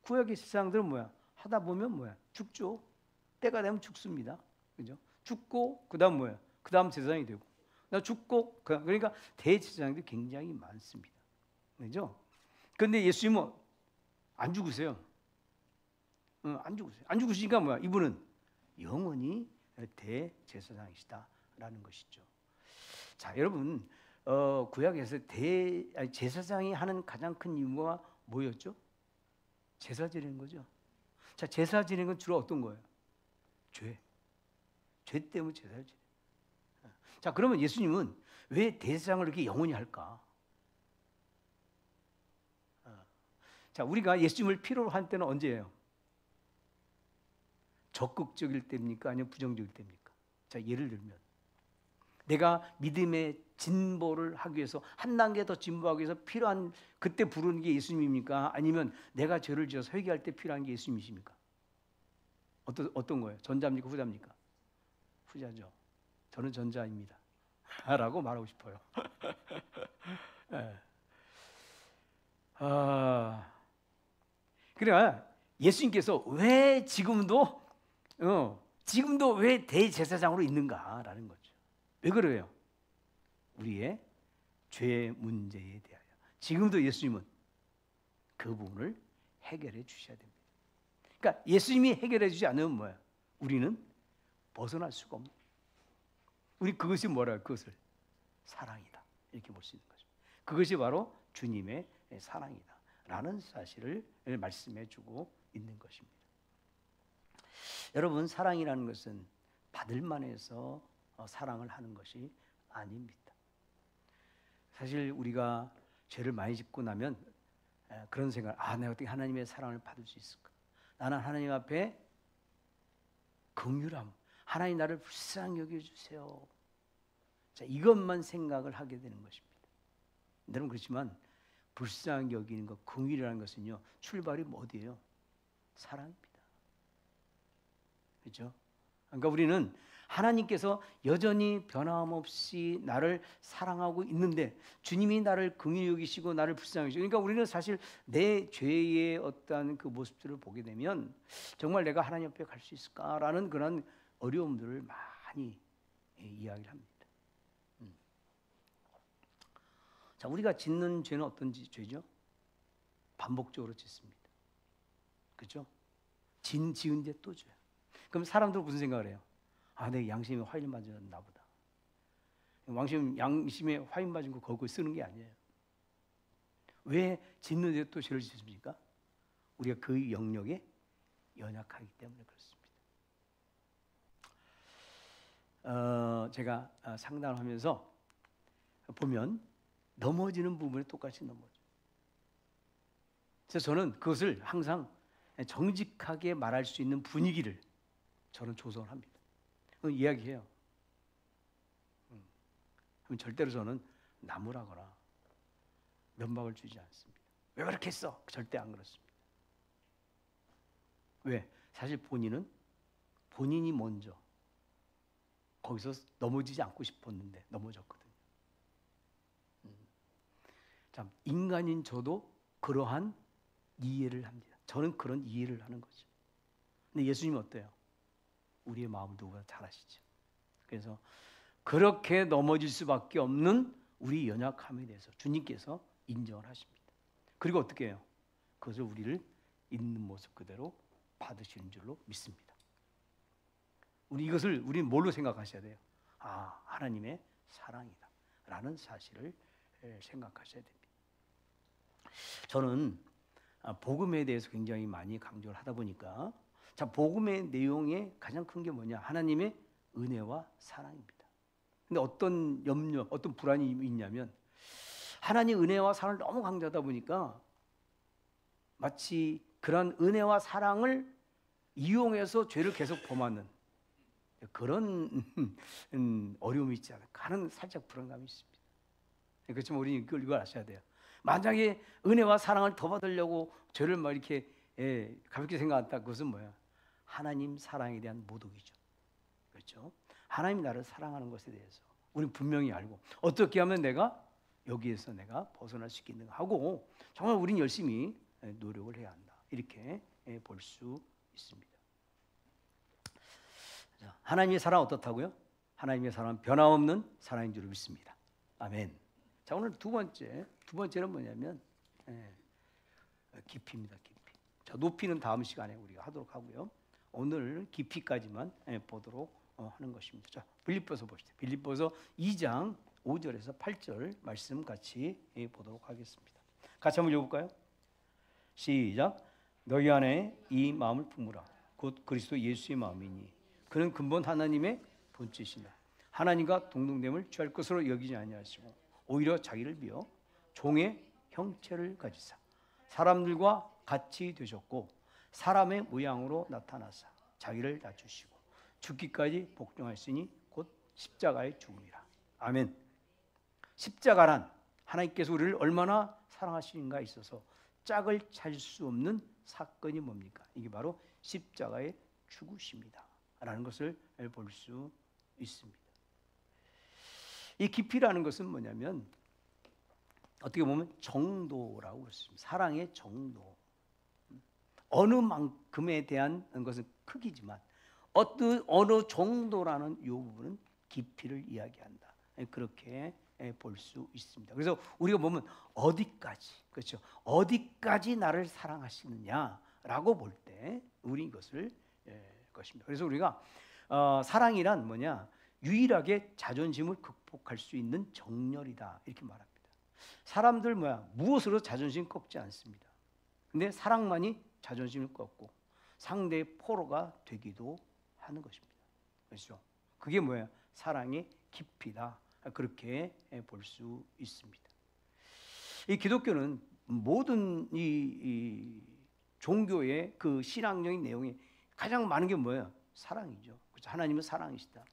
[SPEAKER 1] 구약의 제사장들은 뭐야? 하다 보면 뭐야? 죽죠. 때가 되면 죽습니다. 그죠? 죽고 그다음 뭐야? 그다음 제사장이 되고. 나 죽고 그러니까 대제사장들이 굉장히 많습니다. 그죠? 그런데 예수님은 안 죽으세요. 안 죽으세요. 안 죽으시니까 뭐야? 이분은 영원히 대제사장이시다라는 것이죠. 자, 여러분, 구약에서 제사장이 하는 가장 큰 임무가 뭐였죠? 제사 지내는 거죠. 자, 제사 지내는 건 주로 어떤 거예요? 죄 때문에 제사를 지내. 자, 그러면 예수님은 왜 대제사장을 이렇게 영원히 할까? 자, 우리가 예수님을 필요로 할 때는 언제예요? 적극적일 때입니까? 아니면 부정적일 때입니까? 자, 예를 들면 내가 믿음의 진보를 하기 위해서 한 단계 더 진보하기 위해서 필요한 그때 부르는 게 예수님입니까? 아니면 내가 죄를 지어서 회개할 때 필요한 게 예수님이십니까? 어떤 거예요? 전자입니까? 후자입니까? 후자죠. 저는 전자입니다. 라고 말하고 싶어요. 네. 그래, 예수님께서 왜 지금도 왜 대제사장으로 있는가라는 거죠. 왜 그래요? 우리의 죄 문제에 대하여 지금도 예수님은 그 부분을 해결해 주셔야 됩니다. 그러니까 예수님이 해결해 주지 않으면 뭐야? 우리는 벗어날 수가 없는. 우리 그것이 뭐라? 그것을 사랑이다 이렇게 볼 수 있는 거죠. 그것이 바로 주님의 사랑이다라는 사실을 말씀해 주고 있는 것입니다. 여러분, 사랑이라는 것은 받을만 해서 사랑을 하는 것이 아닙니다. 사실 우리가 죄를 많이 짓고 나면 그런 생각, 내가 어떻게 하나님의 사랑을 받을 수 있을까? 나는 하나님 앞에 긍휼함, 하나님 나를 불쌍히 여겨주세요. 자, 이것만 생각을 하게 되는 것입니다. 여러분, 그렇지만 불쌍히 여기는 것, 긍휼이라는 것은요, 출발이 어디예요? 사랑입니다. 그렇죠? 그러니까 우리는 하나님께서 여전히 변함없이 나를 사랑하고 있는데 주님이 나를 긍휼히 여기시고 나를 불쌍히 여기시고, 그러니까 우리는 사실 내 죄의 어떤 그 모습들을 보게 되면 정말 내가 하나님 앞에 갈 수 있을까라는 그런 어려움들을 많이 이야기를 합니다. 자, 우리가 짓는 죄는 어떤 죄죠? 반복적으로 짓습니다. 그렇죠? 지은 죄 또 죄. 그럼 사람들은 무슨 생각을 해요? 내 양심에 화인 맞았나 보다. 양심에 화인 맞은 거 거기에 쓰는 게 아니에요. 왜 짓는 데 또 죄를 짓습니까? 우리가 그 영역에 연약하기 때문에 그렇습니다. 제가 상담을 하면서 보면 넘어지는 부분에 똑같이 넘어져요. 그래서 저는 그것을 항상 정직하게 말할 수 있는 분위기를 저는 조성을 합니다. 이야기해요. 그럼 절대로 저는 나무라거나 면박을 주지 않습니다. 왜 그렇게 했어? 절대 안 그렇습니다. 왜? 사실 본인이 먼저 거기서 넘어지지 않고 싶었는데 넘어졌거든요. 참, 인간인 저도 그러한 이해를 합니다. 저는 그런 이해를 하는 거죠. 근데 예수님은 어때요? 우리의 마음을 누구보다 잘 아시죠. 그래서 그렇게 넘어질 수밖에 없는 우리 연약함에 대해서 주님께서 인정을 하십니다. 그리고 어떻게 해요? 그것을 우리를 있는 모습 그대로 받으시는 줄로 믿습니다. 우리는 뭘로 생각하셔야 돼요? 하나님의 사랑이다 라는 사실을 생각하셔야 됩니다. 저는 복음에 대해서 굉장히 많이 강조를 하다 보니까, 자, 복음의 내용에 가장 큰 게 뭐냐? 하나님의 은혜와 사랑입니다. 근데 어떤 염려, 어떤 불안이 있냐면 하나님 은혜와 사랑을 너무 강조하다 보니까 마치 그런 은혜와 사랑을 이용해서 죄를 계속 범하는 그런 어려움이 있지 않을까 하는 살짝 불안감이 있습니다. 그렇지만 우리는 이걸 아셔야 돼요. 만약에 은혜와 사랑을 더 받으려고 죄를 막 이렇게 가볍게 생각한다, 그것은 뭐야? 하나님 사랑에 대한 모독이죠. 그렇죠? 하나님이 나를 사랑하는 것에 대해서 우리는 분명히 알고 어떻게 하면 내가 여기에서 내가 벗어날 수 있겠는가 하고 정말 우리는 열심히 노력을 해야 한다, 이렇게 볼 수 있습니다. 자, 하나님의 사랑 어떻다고요? 하나님의 사랑은 변함없는 사랑인 줄 믿습니다. 아멘. 자, 오늘 두 번째는 뭐냐면 깊이입니다. 깊이. 자, 높이는 다음 시간에 우리가 하도록 하고요. 오늘 깊이까지만 보도록 하는 것입니다. 자, 빌립보서 봅시다. 빌립보서 2장 5절에서 8절 말씀 같이 보도록 하겠습니다. 같이 한번 읽어볼까요? 시작. 너희 안에 이 마음을 품으라. 곧 그리스도 예수의 마음이니 그는 근본 하나님의 본체시나 하나님과 동등됨을 취할 것으로 여기지 아니하시고 오히려 자기를 비어 종의 형체를 가지사 사람들과 같이 되셨고 사람의 모양으로 나타나사 자기를 낮추시고 죽기까지 복종하시니 곧 십자가의 죽음이라. 아멘. 십자가란 하나님께서 우리를 얼마나 사랑하시는가에 있어서 짝을 찾을 수 없는 사건이 뭡니까? 이게 바로 십자가의 죽으심이다 라는 것을 볼 수 있습니다. 이 깊이라는 것은 뭐냐면 어떻게 보면 정도라고 그랬습니다. 사랑의 정도. 어느 만큼에 대한 것은 크기지만 어느 정도라는 이 부분은 깊이를 이야기한다. 그렇게 볼 수 있습니다. 그래서 우리가 보면 어디까지, 그렇죠? 어디까지 나를 사랑하시느냐라고 볼 때 우리 이것을 것입니다. 그래서 우리가 사랑이란 뭐냐? 유일하게 자존심을 극복할 수 있는 정렬이다 이렇게 말합니다. 사람들 무엇으로 자존심 꺾지 않습니다. 근데 사랑만이 자존심을 꺾고 상대의 포로가 되기도 하는 것입니다. 그렇죠? 그게 뭐야? 사랑의 깊이다. 그렇게 볼 수 있습니다. 이 기독교는 모든 이 종교의 그 신앙적인 내용이 가장 많은 게 뭐예요? 사랑이죠. 그렇죠? 하나님은 사랑이시다.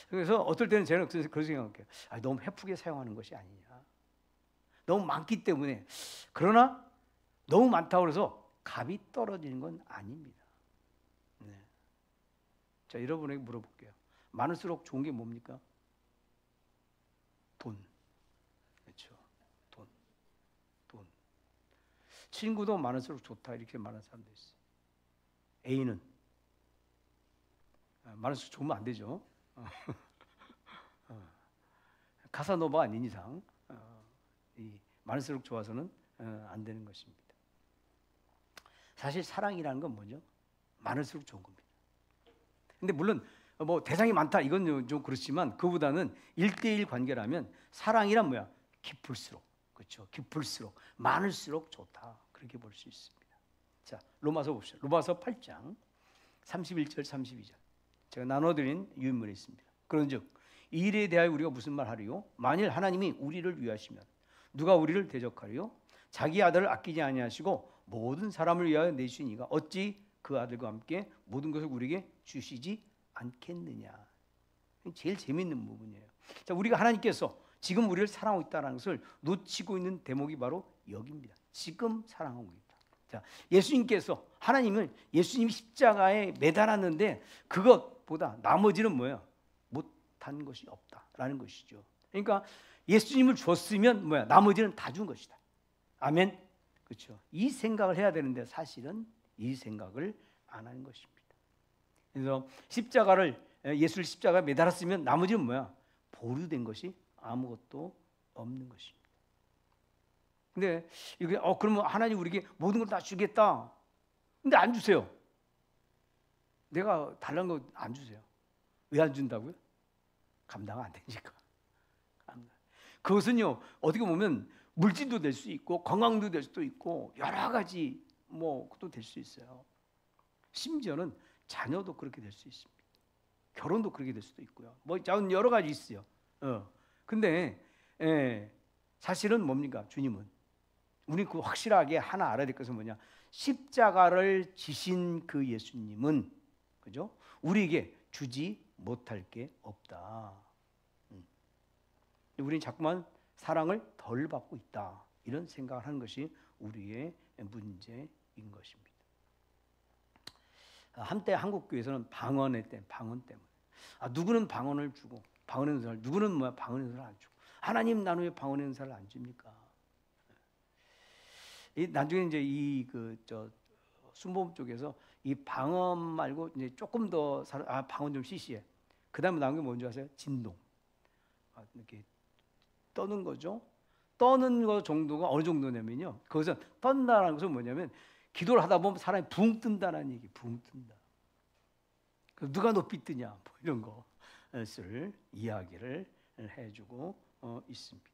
[SPEAKER 1] 그래서 어떨 때는 저는 그렇게 생각해요. 너무 헤프게 사용하는 것이 아니냐. 너무 많기 때문에. 그러나 너무 많다고 해서 값이 떨어지는 건 아닙니다. 네. 자, 여러분에게 물어볼게요. 많을수록 좋은 게 뭡니까? 돈. 그렇죠. 돈. 친구도 많을수록 좋다 이렇게 말하는 사람도 있어요. 애인은 많을수록 좋으면 안 되죠. 가사노바 아닌 이상 이 많을수록 좋아서는 안 되는 것입니다. 사실 사랑이라는 건 뭐죠? 많을수록 좋은 겁니다. 근데 물론 뭐 대상이 많다 이건 좀 그렇지만 그보다는 1대1 관계라면 사랑이란 뭐야? 깊을수록, 그렇죠? 깊을수록 많을수록 좋다 그렇게 볼 수 있습니다. 자, 로마서 봅시다. 로마서 8장 31절 32절 제가 나눠드린 유인물이 있습니다. 그런즉 이 일에 대하여 우리가 무슨 말 하리요? 만일 하나님이 우리를 위하시면 누가 우리를 대적하리요? 자기 아들을 아끼지 아니하시고 모든 사람을 위하여 내주신 이가 어찌 그 아들과 함께 모든 것을 우리에게 주시지 않겠느냐. 제일 재미있는 부분이에요. 자, 우리가 하나님께서 지금 우리를 사랑하고 있다는 것을 놓치고 있는 대목이 바로 여기입니다. 지금 사랑하고 있다. 자, 예수님께서 하나님을 예수님이 십자가에 매달았는데 그것보다 나머지는 뭐예요? 못한 것이 없다라는 것이죠. 그러니까 예수님을 줬으면 뭐야? 나머지는 다 준 것이다. 아멘. 그렇죠. 이 생각을 해야 되는데 사실은 이 생각을 안 하는 것입니다. 그래서 예수를 십자가에 매달았으면 나머지는 뭐야? 보류된 것이 아무것도 없는 것입니다. 근데 이게 그러면 하나님 우리에게 모든 걸 다 주겠다. 근데 안 주세요. 내가 달라는 거 안 주세요. 왜 안 준다고요? 감당 안 되니까. 그것은요 어떻게 보면 물질도 될 수 있고 건강도 될 수도 있고 여러 가지 그것도 될 수 있어요. 심지어는 자녀도 그렇게 될 수 있습니다. 결혼도 그렇게 될 수도 있고요. 여러 가지 있어요. 근데 사실은 뭡니까? 주님은 우리 그 확실하게 하나 알아야 될 것은 뭐냐? 십자가를 지신 그 예수님은 그죠? 우리에게 주지 못할 게 없다. 우리는 자꾸만 사랑을 덜 받고 있다. 이런 생각을 하는 것이 우리의 문제인 것입니다. 한때 한국 교회에서는 방언 때문에 누구는 방언을 주고 방언의 은사를 누구는 방언의 은사를 안 주고 하나님 나는 왜 방언의 은사를 안 줍니까? 나중에 이제 순복음 쪽에서 이 방언 말고 이제 조금 더 방언 좀 시시해. 그다음에 나온 게 뭔지 아세요? 진동. 이렇게 떠는 거죠. 떠는 거 정도가 어느 정도냐면요. 거기서 떤다라는 것은 뭐냐면 기도를 하다 보면 사람이 붕 뜬다는 얘기. 붕 뜬다. 누가 높이 뜨냐 뭐 이런 것을 이야기를 해주고 있습니다.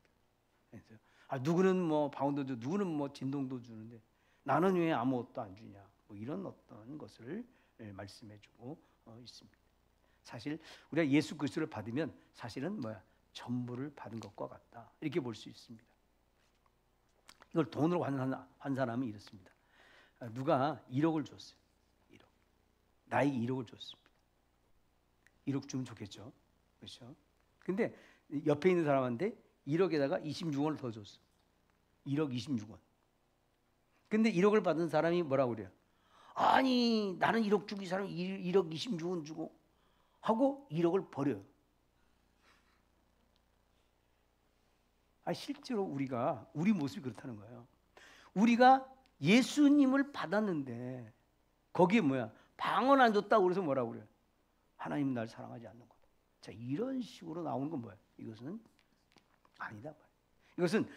[SPEAKER 1] 그래서 누구는 뭐 방언도 주고 누구는 뭐 진동도 주는데 나는 왜 아무것도 안 주냐 뭐 이런 어떤 것을 말씀해주고 있습니다. 사실 우리가 예수 그리스도를 받으면 사실은 뭐야 전부를 받은 것과 같다 이렇게 볼 수 있습니다. 이걸 돈으로 한 사람은 이렇습니다. 누가 1억을 줬어요. 1억. 나에게 1억을 줬습니다. 1억 주면 좋겠죠. 그렇죠? 근데 옆에 있는 사람한테 1억에다가 26원을 더 줬어. 1억 26원. 근데 1억을 받은 사람이 뭐라고 그래요? 아니 나는 1억 주고 이 사람이 1억 26원 주고 하고 1억을 버려요. 실제로 우리 모습이 그렇다는 거예요. 우리가 예수님을 받았는데 거기에 뭐야? 방언 안 줬다고 그래서 뭐라고 그래요? 하나님 날 사랑하지 않는 거다. 자, 이런 식으로 나오는 건 뭐야? 이것은 아니다. 이것은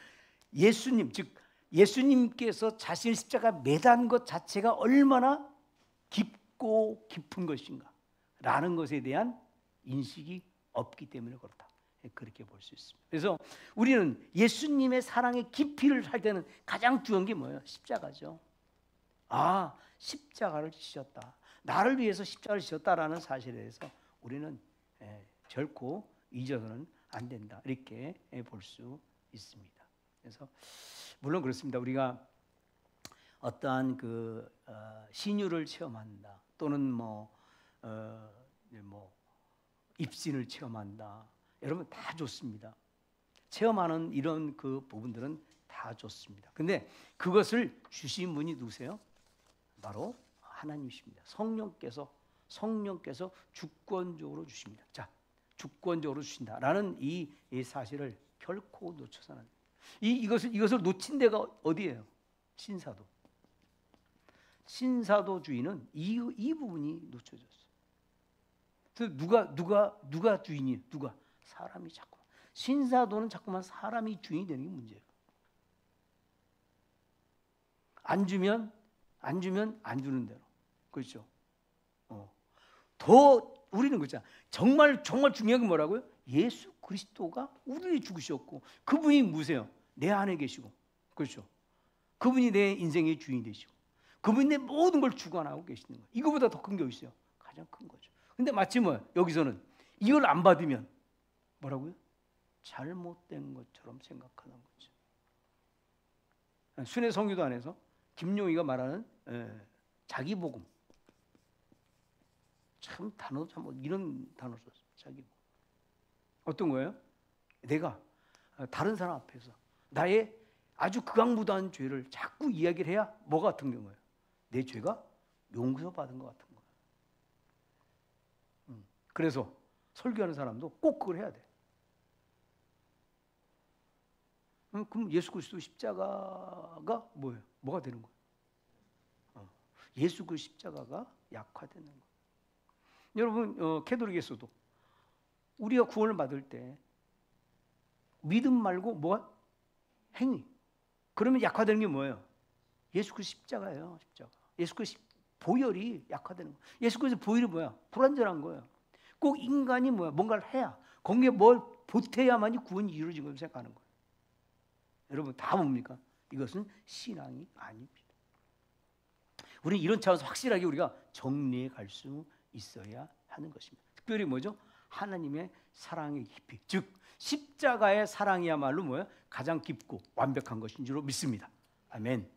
[SPEAKER 1] 예수님, 즉 예수님께서 자신의 십자가 매단 것 자체가 얼마나 깊고 깊은 것인가 라는 것에 대한 인식이 없기 때문에 그렇다. 그렇게 볼 수 있습니다. 그래서 우리는 예수님의 사랑의 깊이를 할 때는 가장 중요한 게 뭐예요? 십자가죠. 십자가를 지셨다. 나를 위해서 십자가를 지셨다라는 사실에 대해서 우리는 결코 잊어서는 안 된다. 이렇게 볼 수 있습니다. 그래서 물론 그렇습니다. 우리가 어떠한 신유를 체험한다. 또는 입신을 체험한다. 여러분 다 좋습니다. 체험하는 이런 그 부분들은 다 좋습니다. 근데 그것을 주신 분이 누구세요? 바로 하나님이십니다. 성령께서 주권적으로 주십니다. 자, 주권적으로 주신다라는 이 사실을 결코 놓쳐서는 안 됩니다. 이것을 놓친 데가 어디예요? 신사도. 신사도주의는 이 부분이 놓쳐졌어요. 그래서 누가 주인이에요? 누가? 사람이 자꾸. 신사도는 자꾸만 사람이 주인이 되는 게 문제예요. 안 주면 안 주는 대로. 그렇죠? 더 우리는 그렇죠. 정말 중요한 게 뭐라고요? 예수 그리스도가 우리를 죽으셨고 그분이 누구세요? 내 안에 계시고. 그렇죠? 그분이 내 인생의 주인이 되시고 그분이 내 모든 걸 주관하고 계시는 거예요. 이거보다 더 큰 게 있어요. 가장 큰 거죠. 근데 마치 여기서는 이걸 안 받으면 뭐라고요? 잘못된 것처럼 생각하는 거죠. 순회 성교도 안에서 김용희가 말하는 자기 복음. 참 단어 이런 단어 썼어요. 자기 복음. 어떤 거예요? 내가 다른 사람 앞에서 나의 아주 극악무도한 죄를 자꾸 이야기를 해야 뭐 같은 경우예요? 내 죄가 용서받은 것 같은 거예요. 그래서 설교하는 사람도 꼭 그걸 해야 돼. 그럼 예수 그리스도 십자가가 뭐예요? 뭐가 되는 거예요? 예수 그 십자가가 약화되는 거예요. 여러분 캐톨릭에서도 우리가 구원을 받을 때 믿음 말고 뭐가? 행위. 그러면 약화되는 게 뭐예요? 예수 그리스도 십자가예요. 십자가. 예수 그리스도 보혈이 약화되는 거예요. 예수 그리스도 보혈이 뭐야? 불완전한 거예요. 꼭 인간이 뭐야? 뭔가를 해야 거기에 뭘 보태야만이 구원이 이루어진 것으로 생각하는 거예요. 여러분 다 뭡니까? 이것은 신앙이 아닙니다. 우리는 이런 차원에서 확실하게 우리가 정리해 갈 수 있어야 하는 것입니다. 특별히 뭐죠? 하나님의 사랑의 깊이, 즉 십자가의 사랑이야말로 뭐예요? 가장 깊고 완벽한 것인 줄로 믿습니다. 아멘.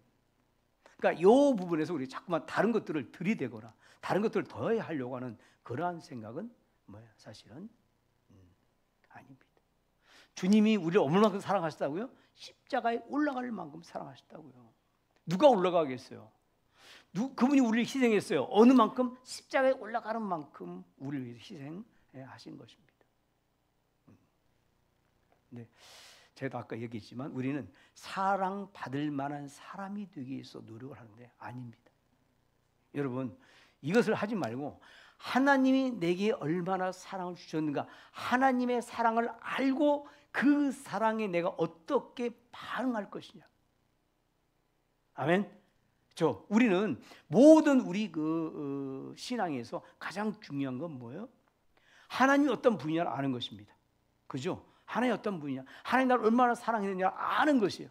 [SPEAKER 1] 그러니까 이 부분에서 우리 자꾸만 다른 것들을 들이대거나 다른 것들을 더해 하려고 하는 그러한 생각은 뭐예요? 사실은 아닙니다. 주님이 우리를 얼마만큼 사랑하셨다고요? 십자가에 올라갈 만큼 사랑하셨다고요. 누가 올라가겠어요? 그분이 우리를 희생했어요. 어느 만큼? 십자가에 올라가는 만큼 우리를 위해서 희생하신 것입니다. 네, 제가 아까 얘기했지만 우리는 사랑받을 만한 사람이 되기 위해서 노력을 하는데 아닙니다. 여러분 이것을 하지 말고 하나님이 내게 얼마나 사랑을 주셨는가, 하나님의 사랑을 알고 그 사랑에 내가 어떻게 반응할 것이냐. 아멘. 우리는 모든 우리 신앙에서 가장 중요한 건 뭐예요? 하나님이 어떤 분이냐를 아는 것입니다. 그죠? 하나님이 어떤 분이냐, 하나님 나를 얼마나 사랑했느냐 아는 것이에요.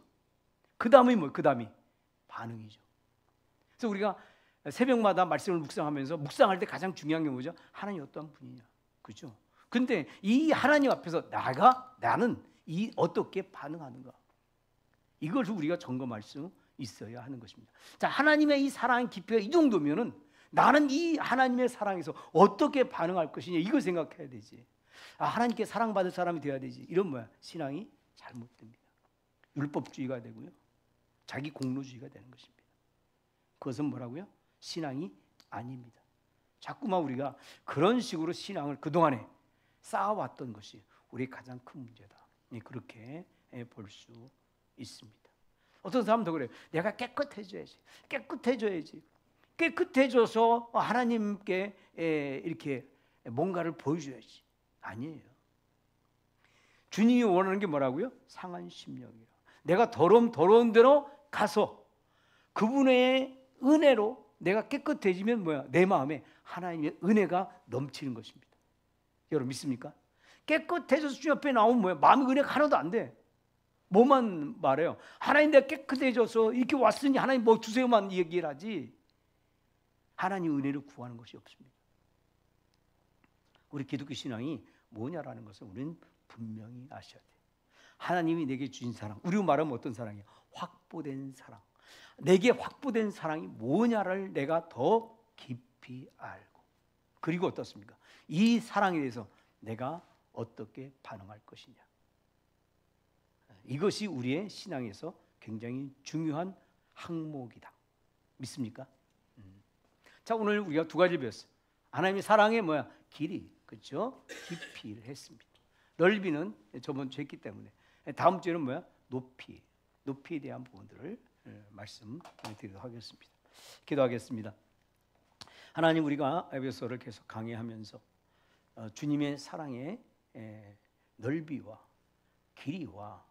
[SPEAKER 1] 그 다음이 뭐예요? 그 다음이 반응이죠. 그래서 우리가 새벽마다 말씀을 묵상하면서 묵상할 때 가장 중요한 게 뭐죠? 하나님이 어떤 분이냐, 그죠? 근데 이 하나님 앞에서 나는 어떻게 반응하는가, 이걸 우리가 점검할 수 있어야 하는 것입니다. 자, 하나님의 이 사랑의 깊이가 이 정도면은 나는 이 하나님의 사랑에서 어떻게 반응할 것이냐, 이걸 생각해야 되지. 하나님께 사랑받을 사람이 되어야 되지. 이런 신앙이 잘못됩니다. 율법주의가 되고요, 자기 공로주의가 되는 것입니다. 그것은 뭐라고요? 신앙이 아닙니다. 자꾸만 우리가 그런 식으로 신앙을 그동안에 쌓아왔던 것이 우리의 가장 큰 문제다, 그렇게 볼 수 있습니다. 어떤 사람도 그래요. 내가 깨끗해져야지. 깨끗해져서 하나님께 이렇게 뭔가를 보여줘야지. 아니에요. 주님이 원하는 게 뭐라고요? 상한 심령이라. 내가 더러운 대로 가서 그분의 은혜로 내가 깨끗해지면 내 마음에 하나님의 은혜가 넘치는 것입니다. 여러분 믿습니까? 깨끗해져서 주님 앞에 나오면 마음의 은혜가 하나도 안 돼. 뭐만 말해요? 하나님 내가 깨끗해져서 이렇게 왔으니 하나님 뭐 주세요만 얘기를 하지, 하나님 은혜를 구하는 것이 없습니다. 우리 기독교 신앙이 뭐냐라는 것을 우리는 분명히 아셔야 돼요. 하나님이 내게 주신 사랑, 우리로 말하면 어떤 사랑이에요? 확보된 사랑. 내게 확보된 사랑이 뭐냐를 내가 더 깊이 알고, 그리고 어떻습니까? 이 사랑에 대해서 내가 어떻게 반응할 것이냐, 이것이 우리의 신앙에서 굉장히 중요한 항목이다. 믿습니까? 자, 오늘 우리가 두 가지를 배웠어요. 하나님의 사랑의 길이, 그렇죠? 깊이를 했습니다. 넓이는 저번 주에 했기 때문에 다음 주에는 높이에 대한 부분들을 말씀드리도록 하겠습니다. 기도하겠습니다. 하나님, 우리가 에베소를 계속 강의하면서 주님의 사랑의 넓이와 길이와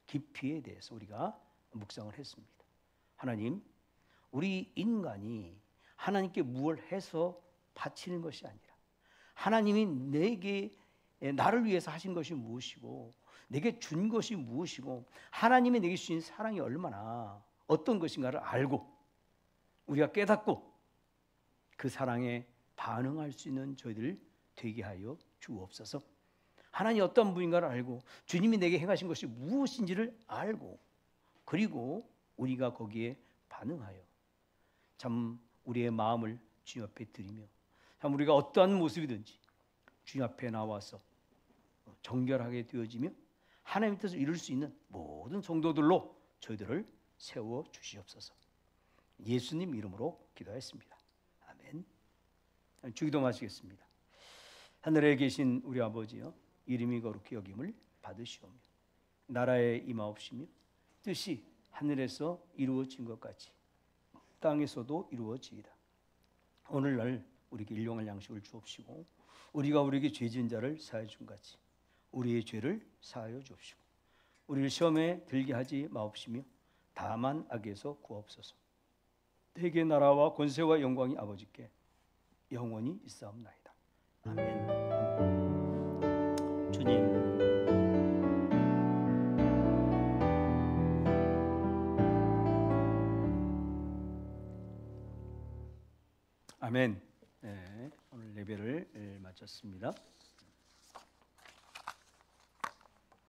[SPEAKER 1] 깊이에 대해서 우리가 묵상을 했습니다. 하나님, 우리 인간이 하나님께 무엇을 해서 바치는 것이 아니라 하나님이 나를 위해서 하신 것이 무엇이고 내게 준 것이 무엇이고 하나님이 내게 주신 사랑이 얼마나 어떤 것인가를 알고 우리가 깨닫고 그 사랑에 반응할 수 있는 저희들 되게 하여 주옵소서. 하나님이 어떤 분인가를 알고 주님이 내게 행하신 것이 무엇인지를 알고, 그리고 우리가 거기에 반응하여 참 우리의 마음을 주님 앞에 드리며 참 우리가 어떠한 모습이든지 주님 앞에 나와서 정결하게 되어지며 하나님의 뜻을 이룰 수 있는 모든 성도들로 저희들을 세워 주시옵소서. 예수님 이름으로 기도했습니다. 아멘. 주기도 마치겠습니다. 하늘에 계신 우리 아버지여, 이름이 거룩히 여김을 받으시오며 나라에 임하옵시며 뜻이 하늘에서 이루어진 것 같이 땅에서도 이루어지이다. 오늘날 우리에게 일용할 양식을 주옵시고 우리가 우리에게 죄 지은 자를 사하여 준 같이 우리의 죄를 사하여 주옵시고 우리를 시험에 들게 하지 마옵시며 다만 악에서 구하옵소서. 대개 나라와 권세와 영광이 아버지께 영원히 있사옵나이다. 아멘. 주님, 아멘. 네, 오늘 예배를 마쳤습니다.